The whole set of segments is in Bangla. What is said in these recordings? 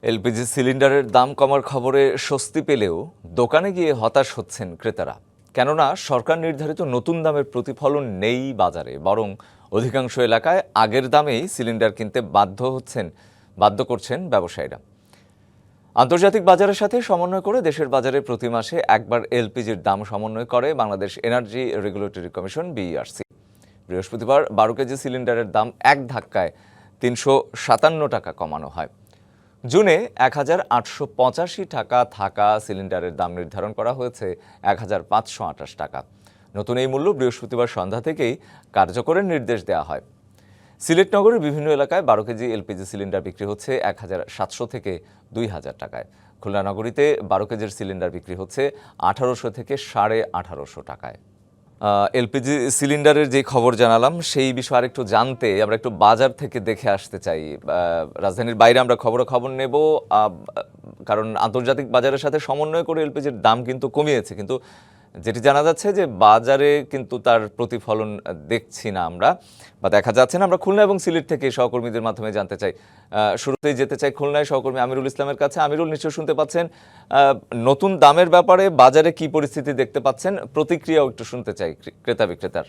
এলপিজি সিলিন্ডারের দাম কমার খবরে স্বস্তি পেলেও দোকানে গিয়ে হতাশ হচ্ছেন ক্রেতারা। কেননা সরকার নির্ধারিত নতুন দামের প্রতিফলন নেই বাজারে, বরং অধিকাংশ এলাকায় আগের দামেই সিলিন্ডার কিনতে বাধ্য করছেন ব্যবসায়ীরা। আন্তর্জাতিক বাজারের সাথে সমন্বয় করে দেশের বাজারে প্রতি মাসে একবার এলপিজির দাম সমন্বয় করে Bangladesh energy regulatory commission BERC. বৃহস্পতিবার 12 কেজি সিলিন্ডারের দাম এক ধাক্কায় 357 টাকা কমানো হয়। জুনে 1885 টাকা থাকা সিলিন্ডারের দাম নির্ধারণ করা হয়েছে 1528 টাকা। নতুন এই মূল্য বৃহস্পতিবার সন্ধ্যা থেকেই কার্যকরের নির্দেশ দেওয়া হয়। সিলেট নগরের বিভিন্ন এলাকায় 12 কেজি এলপিজি সিলিন্ডার বিক্রি হচ্ছে 1700 থেকে 2000 টাকায়। খুলনা নগরীতে 12 কেজির সিলিন্ডার বিক্রি হচ্ছে 1800 থেকে 1850 টাকায়। এলপিজি সিলিন্ডারের যে খবর জানালাম সেই বিষয়ে আরেকটু জানতে আমরা একটু বাজার থেকে দেখে আসতে চাই। রাজধানীর বাইরে আমরা খবর নেব, কারণ আন্তর্জাতিক বাজারের সাথে সমন্বয় করে এলপিজির দাম কিন্তু কমিয়েছে, কিন্তু যেটি জানা যাচ্ছে যে বাজারে কিন্তু তার প্রতিফলন দেখছি না আমরা, বা দেখা যাচ্ছে না। আমরা খুলনা এবং সিলেট থেকে সহকর্মীদের মাধ্যমে জানতে চাই। শুরুতেই যেতে চাই খুলনায় সহকর্মী আমিরুল ইসলামের কাছে। আমিরুল, নিশ্চয় শুনতে পাচ্ছেন, নতুন দামের ব্যাপারে বাজারে কি পরিস্থিতি দেখতে পাচ্ছেন? প্রতিক্রিয়াও একটু শুনতে চাই ক্রেতা বিক্রেতার।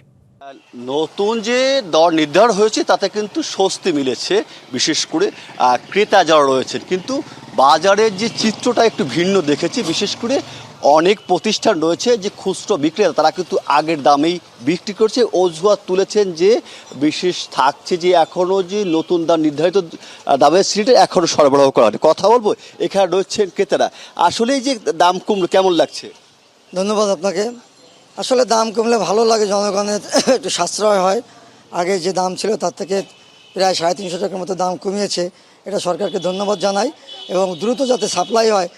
নতুন যে দর নির্ধারণ হয়েছে তাতে কিন্তু স্বস্তি মিলেছে, বিশেষ করে ক্রেতা যারা রয়েছেন। কিন্তু বাজারের যে চিত্রটা একটু ভিন্ন দেখেছি। বিশেষ করে অনেক প্রতিষ্ঠান রয়েছে যে খুচরো বিক্রেতা, তারা কিন্তু আগের দামেই বিক্রি করছে। অজুহাত তুলেছেন যে বিশেষ থাকছে যে এখনও যে নতুন দাম নির্ধারিত দামের সিলিন্ডার এখনও সরবরাহ করা হয়নি। কথা বলবো, এখানে রয়েছেন ক্রেতারা। আসলে এই যে দাম কমলো কেমন লাগছে? ধন্যবাদ আপনাকে। আসলে দাম কমলে ভালো লাগে, জনগণের একটু সাশ্রয় হয়। আগে যে দাম ছিল তার থেকে প্রায় 350 টাকার মতো দাম কমিয়েছে, এটা সরকারকে ধন্যবাদ জানাই। এবং দ্রুত যাতে সাপ্লাই হয়,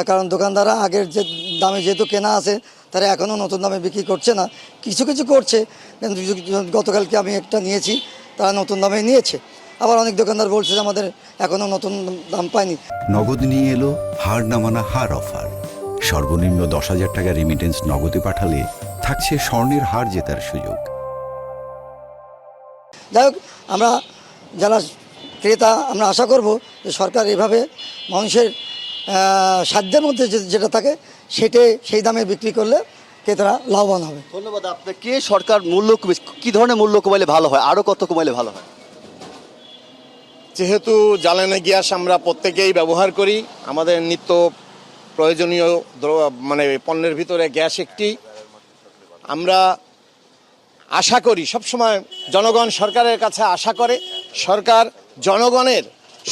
কারণ দোকানদাররা আগের যে দামে যেহেতু কেনা আছে তারা এখনও নতুন দামে বিক্রি করছে না, কিছু কিছু করছে। কিন্তু গতকালকে আমি একটা নিয়েছি, তারা নতুন দামে নিয়েছে। আবার অনেক দোকানদার বলছে যে আমাদের এখনও নতুন দাম পায়নি। নগদ নিয়ে এলো হার না মানা হার অফার। সর্বনিম্ন 10,000 টাকা রেমিটেন্স নগদে পাঠালে থাকছে স্বর্ণের হার জেতার সুযোগ। যাই হোক, আমরা যারা ক্রেতা আমরা আশা করব যে সরকার এভাবে মানুষের সাধ্যের মধ্যে যেটা থাকে সেই দামে বিক্রি করলে ক্রেতারা লাভবান হবে। ধন্যবাদ আপনাকে। সরকার মূল্য কি ধরনের মূল্য কমাইলে ভালো হয়, আরও কত কমাইলে ভালো হয়? যেহেতু জ্বালানি গ্যাস আমরা প্রত্যেকেই ব্যবহার করি, আমাদের নিত্য প্রয়োজনীয় পণ্যের ভিতরে গ্যাস একটি। আমরা আশা করি সবসময় জনগণ সরকারের কাছে আশা করে, সরকার জনগণের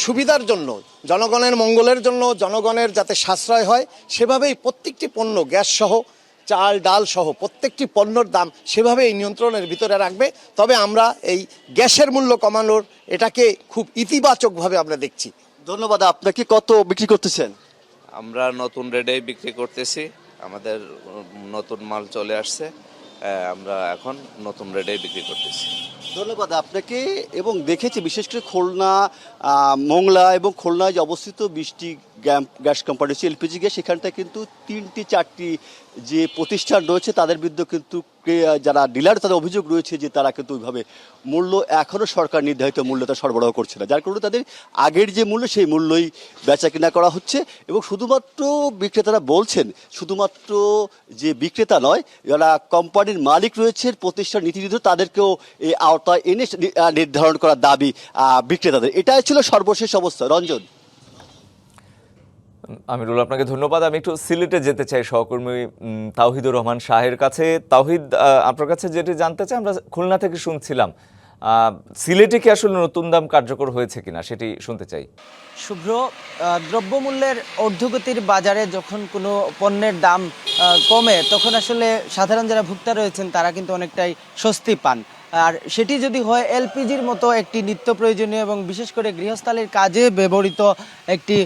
সুবিধার জন্য, জনগণের মঙ্গলের জন্য, জনগণের যাতে সাশ্রয় হয় সেভাবেই প্রত্যেকটি পণ্য, গ্যাস সহ, চাল ডাল সহ প্রত্যেকটি পণ্যর দাম সেভাবেই নিয়ন্ত্রণের ভিতরে রাখবে। তবে আমরা এই গ্যাসের মূল্য কমানোর এটাকে খুব ইতিবাচকভাবে আমরা দেখছি। ধন্যবাদ আপনাকে। কত বিক্রি করতেছেন? আমরা নতুন রেটেই বিক্রি করতেছি, আমাদের নতুন মাল চলে আসছে, আমরা এখন নতুন রেটেই বিক্রি করতেছি। ধন্যবাদ আপনাকে। এবং দেখেছি বিশেষ করে খুলনা, মোংলা এবং খুলনায় যে অবস্থিত 20টি গ্যাস কোম্পানি হচ্ছে এলপিজি গ্যাস, সেখানটা কিন্তু 3-4টি যে প্রতিষ্ঠান রয়েছে তাদের বিরুদ্ধে কিন্তু যারা ডিলার তাদের অভিযোগ রয়েছে যে তারা কিন্তু ওইভাবে মূল্য এখনও সরকার নির্ধারিত মূল্যটা সরবরাহ করছে না, যার কারণে তাদের আগের যে মূল্য সেই মূল্যই বেচা কিনা করা হচ্ছে। এবং শুধুমাত্র বিক্রেতারা বলছেন, শুধুমাত্র যে বিক্রেতা নয়, যারা কোম্পানির মালিক রয়েছে, প্রতিষ্ঠান নীতি নির্ধারক, তাদেরকেও এই আওতায় এনে নির্ধারণ করার দাবি বিক্রেতাদের। এটাই ছিল সর্বশেষ অবস্থা। রঞ্জন। আমিরুল, আপনাকে ধন্যবাদ। আমি একটু সিলেটে যেতে চাই সহকর্মী তাওহিদুর রহমান শাহের কাছে। তাওহিদ, আপনার কাছে যেটি জানতে চাই, আমরা খুলনা থেকে শুনছিলাম সিলেটে কি আসলে নতুন দাম কার্যকর হয়েছে কিনা সেটি শুনতে চাই। শুভ্র, দ্রব্যমূল্যের ঊর্ধ্বগতির বাজারে যখন কোনো পণ্যের দাম কমে তখন আসলে সাধারণ যারা ভোক্তা রয়েছেন তারা কিন্তু অনেকটাই স্বস্তি পান। আর সেটি যদি হয় এলপিজির মতো একটি নিত্য প্রয়োজনীয় এবং বিশেষ করে গৃহস্থালির কাজে ব্যবহৃত একটি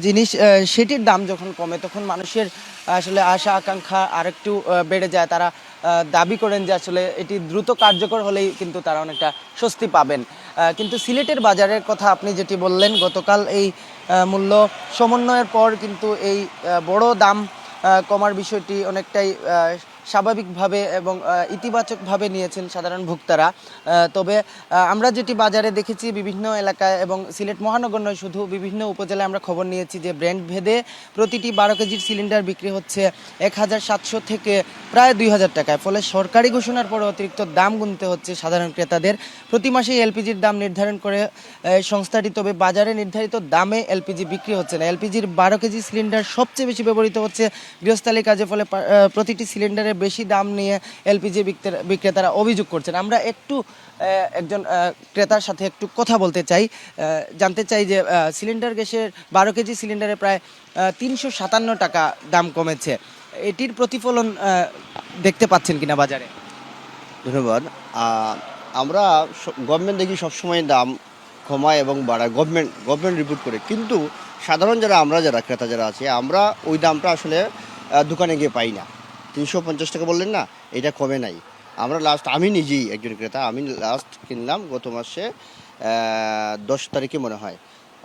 জিনিস, সেটির দাম যখন কমে তখন মানুষের আসলে আশা আকাঙ্ক্ষা আরেকটু বেড়ে যায়। তারা দাবি করেন যে আসলে এটি দ্রুত কার্যকর হলেই কিন্তু তারা অনেকটা স্বস্তি পাবেন। কিন্তু সিলেটের বাজারের কথা আপনি যেটি বললেন, গতকাল এই মূল্য সমন্বয়ের পর কিন্তু এই বড় দাম কমার বিষয়টি অনেকটাই স্বাভাবিকভাবে এবং ইতিবাচকভাবে নিয়েছেন সাধারণ ভোক্তারা। তবে আমরা যেটি বাজারে দেখেছি বিভিন্ন এলাকায় এবং সিলেট মহানগর নয়, শুধু বিভিন্ন উপজেলায় আমরা খবর নিয়েছি যে ব্র্যান্ড ভেদে প্রতিটি 12 কেজির সিলিন্ডার বিক্রি হচ্ছে 1700 থেকে প্রায় 2000 টাকায়। ফলে সরকারি ঘোষণার পরে অতিরিক্ত দাম গুনতে হচ্ছে সাধারণ ক্রেতাদের। প্রতি মাসেই এলপিজির দাম নির্ধারণ করে সংস্থাটি, তবে বাজারে নির্ধারিত দামে এলপিজি বিক্রি হচ্ছে না। এলপিজির 12 কেজি সিলিন্ডার সবচেয়ে বেশি ব্যবহৃত হচ্ছে গৃহস্থালী কাজে, ফলে প্রতিটি সিলিন্ডারে বেশি দাম নিয়ে এলপিজি বিক্রেতারা অভিযোগ করছেন। আমরা একটু একজন ক্রেতার সাথে একটু কথা বলতে চাই, জানতে চাই যে সিলিন্ডার গ্যাসের 12 কেজি সিলিন্ডারে প্রায় 357 টাকা দাম কমেছে, এটির প্রতিফলন দেখতে পাচ্ছেন কিনা বাজারে? ধন্যবাদ। আমরা গভর্নমেন্ট দেখি সবসময় দাম কমায় এবং বাড়ায়, গভর্নমেন্ট রিপোর্ট করে, কিন্তু সাধারণ আমরা যারা ক্রেতা যারা আছে, আমরা ওই দামটা আসলে দোকানে গিয়ে পাই না। 350 টাকা বললেন না, এটা কমে নাই। আমরা আমি নিজেই একজন ক্রেতা, আমি লাস্ট কিনলাম গত মাসে 10 তারিখে মনে হয়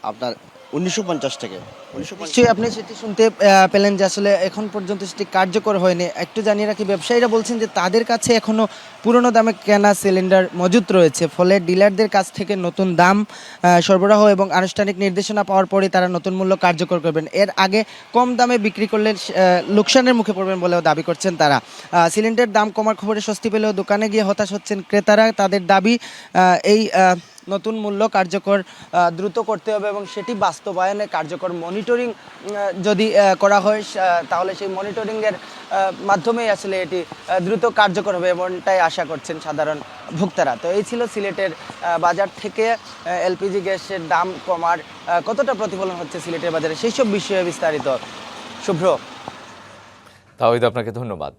আপনার 1950 টাকা। নিশ্চয়ই আপনি সেটি শুনতে পেলেন যে আসলে এখন পর্যন্ত সেটি কার্যকর হয়নি। একটু জানিয়ে রাখি, ব্যবসায়ীরা বলছেন যে তাদের কাছে এখনো পুরনো দামে কেনা সিলিন্ডার মজুত রয়েছে, ফলে ডিলারদের কাছ থেকে নতুন দাম সরবরাহ এবং আনুষ্ঠানিক নির্দেশনা পাওয়ার পরে তারা নতুন মূল্য কার্যকর করবেন। এর আগে কম দামে বিক্রি করলে লোকসানের মুখে পড়বেন বলেও দাবি করছেন তারা। সিলিন্ডার দাম কমার খবরে স্বস্তি পেলেও দোকানে গিয়ে হতাশ হচ্ছেন ক্রেতারা। তাদের দাবি এই নতুন মূল্য কার্যকর দ্রুত করতে হবে এবং সেটি বাস্তবায়নে কার্যকর মনিটরিং যদি করা হয়, তাহলে সেই মনিটরিংয়ের মাধ্যমেই আসলে এটি দ্রুত কার্যকর হবে, এমনটাই আশা করছেন সাধারণ ভোক্তারা। তো এই ছিল সিলেটের বাজার থেকে এলপিজি গ্যাসের দাম কমার কতটা প্রতিফলন হচ্ছে সিলেটের বাজারে, সেই সব বিষয়ে বিস্তারিত। শুভ্র। তাওহিদ, আপনাকে ধন্যবাদ।